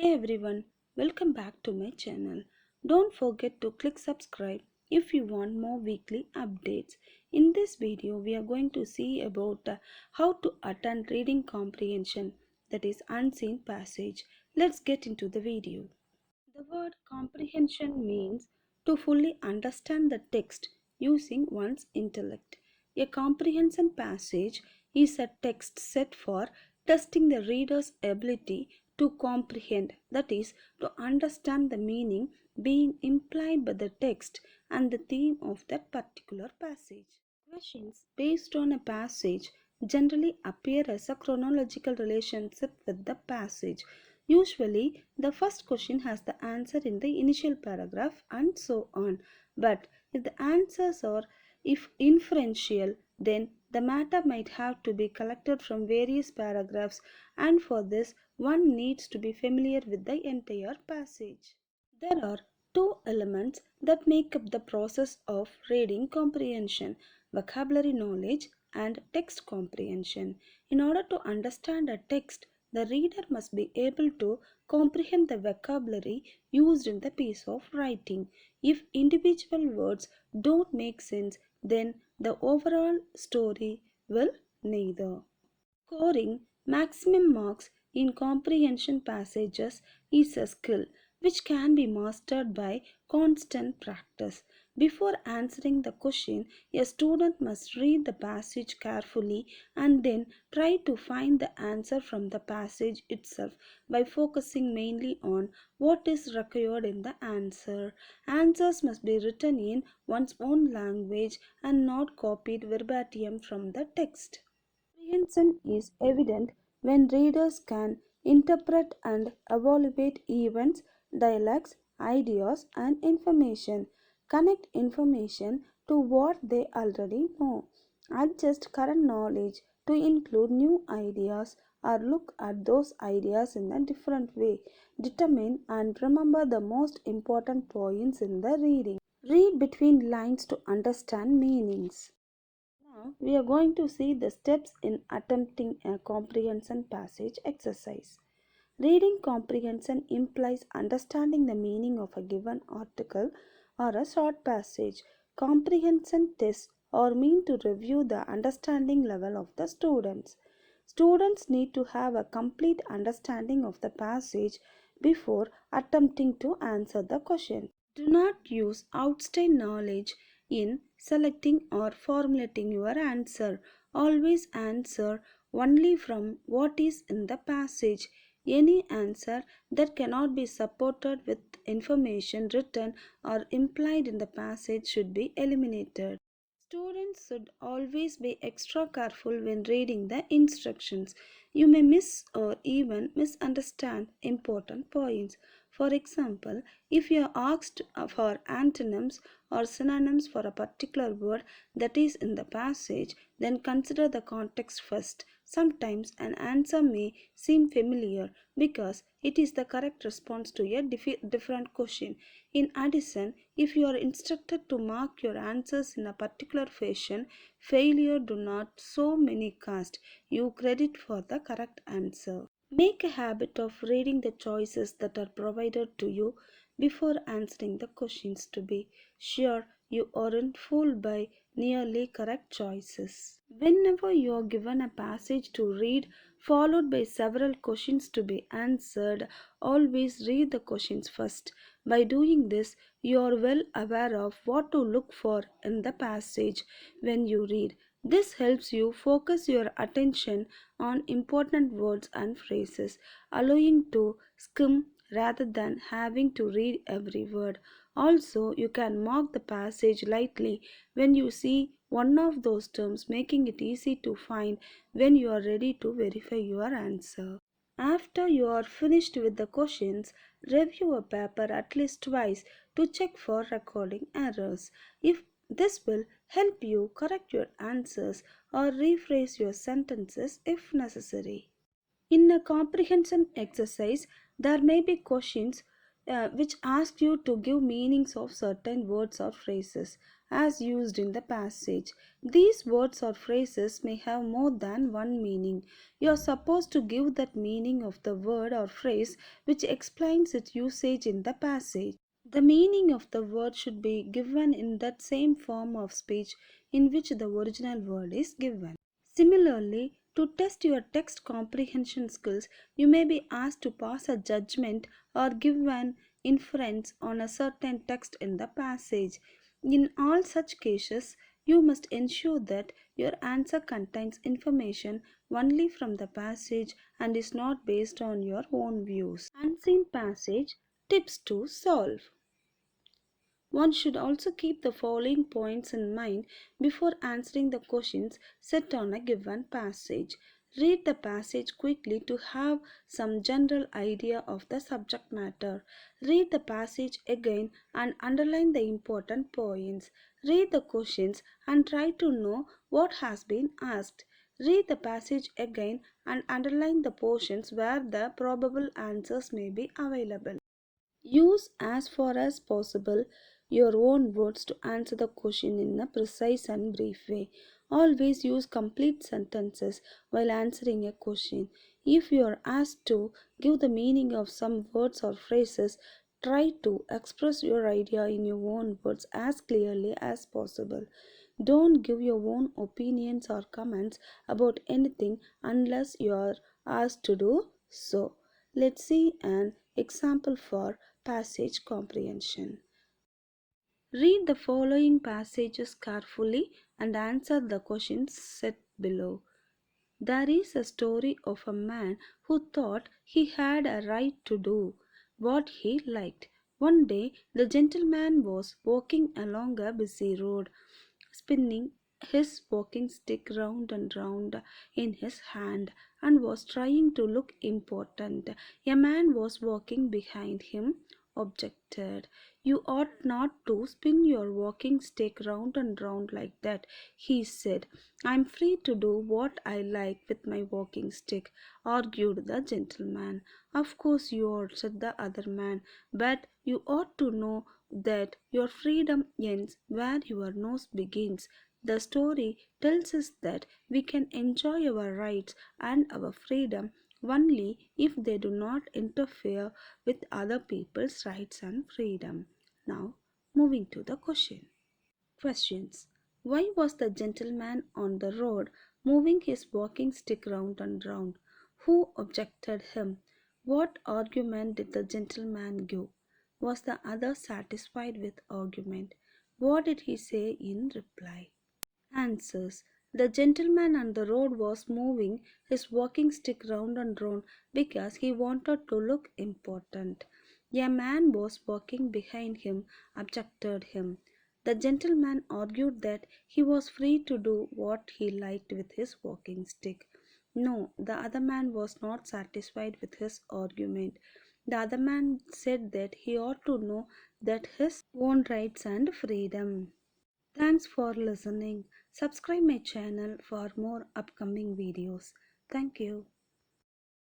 Hey everyone, welcome back to my channel. Don't forget to click subscribe if you want more weekly updates. In this video, we are going to see about how to attend reading comprehension, that is unseen passage. Let's get into the video. The word comprehension means to fully understand the text using one's intellect. A comprehension passage is a text set for testing the reader's ability to comprehend, that is, to understand the meaning being implied by the text and the theme of that particular passage. Questions based on a passage generally appear as a chronological relationship with the passage. Usually, the first question has the answer in the initial paragraph and so on. But if the answers are if inferential, then the matter might have to be collected from various paragraphs, and for this, one needs to be familiar with the entire passage. There are two elements that make up the process of reading comprehension: vocabulary knowledge and text comprehension. In order to understand a text, the reader must be able to comprehend the vocabulary used in the piece of writing. If individual words don't make sense, then the overall story will neither. Scoring maximum marks in comprehension passages is a skill which can be mastered by constant practice. Before answering the question, a student must read the passage carefully and then try to find the answer from the passage itself by focusing mainly on what is required in the answer. Answers must be written in one's own language and not copied verbatim from the text. Comprehension is evident when readers can interpret and evaluate events, dialogues, ideas, and information, connect information to what they already know, adjust current knowledge to include new ideas, or look at those ideas in a different way, determine and remember the most important points in the reading. Read between lines to understand meanings. Now we are going to see the steps in attempting a comprehension passage exercise. Reading comprehension implies understanding the meaning of a given article or a short passage. Comprehension tests are meant to review the understanding level of the students. Students need to have a complete understanding of the passage before attempting to answer the question. Do not use outside knowledge in selecting or formulating your answer. Always answer only from what is in the passage. Any answer that cannot be supported with information written or implied in the passage should be eliminated. Students should always be extra careful when reading the instructions. You may miss or even misunderstand important points. For example, if you are asked for antonyms or synonyms for a particular word that is in the passage, then consider the context first. Sometimes an answer may seem familiar because it is the correct response to a different question. In addition, if you are instructed to mark your answers in a particular fashion, failure do not so many cast you credit for the correct answer. Make a habit of reading the choices that are provided to you before answering the questions to be sure you aren't fooled by nearly correct choices. Whenever you are given a passage to read followed by several questions to be answered, always read the questions first. By doing this, you are well aware of what to look for in the passage when you read. This helps you focus your attention on important words and phrases, allowing to skim rather than having to read every word. Also, you can mark the passage lightly when you see one of those terms, making it easy to find when you are ready to verify your answer. After you are finished with the questions, review a paper at least twice to check for recording errors. If this will help you correct your answers or rephrase your sentences if necessary. In a comprehension exercise, there may be questions which ask you to give meanings of certain words or phrases. as used in the passage. These words or phrases may have more than one meaning. You are supposed to give that meaning of the word or phrase which explains its usage in the passage. The meaning of the word should be given in that same form of speech in which the original word is given. Similarly, to test your text comprehension skills, you may be asked to pass a judgment or give an inference on a certain text in the passage. In all such cases, you must ensure that your answer contains information only from the passage and is not based on your own views. Unseen passage tips to solve. One should also keep the following points in mind before answering the questions set on a given passage. Read the passage quickly to have some general idea of the subject matter. Read the passage again and underline the important points. Read the questions and try to know what has been asked. Read the passage again and underline the portions where the probable answers may be available. Use as far as possible your own words to answer the question in a precise and brief way. Always use complete sentences while answering a question. If you are asked to give the meaning of some words or phrases, try to express your idea in your own words as clearly as possible. Don't give your own opinions or comments about anything unless you are asked to do so. Let's see an example for passage comprehension. Read the following passages carefully and answer the questions set below. There is a story of a man who thought he had a right to do what he liked. One day, the gentleman was walking along a busy road, spinning his walking stick round and round in his hand, and was trying to look important. A man was walking behind him, objected. You ought not to spin your walking stick round and round like that, he said. I'm free to do what I like with my walking stick, argued the gentleman. Of course you are, said the other man, but you ought to know that your freedom ends where your nose begins. The story tells us that we can enjoy our rights and our freedom only if they do not interfere with other people's rights and freedom. Now, moving to the question. Questions. Why was the gentleman on the road moving his walking stick round and round? Who objected him? What argument did the gentleman give? Was the other satisfied with argument? What did he say in reply? Answers. The gentleman on the road was moving his walking stick round and round because he wanted to look important. A man was walking behind him, objected him. The gentleman argued that he was free to do what he liked with his walking stick. No, the other man was not satisfied with his argument. The other man said that he ought to know that his own rights and freedom. Thanks for listening. Subscribe my channel for more upcoming videos. Thank you.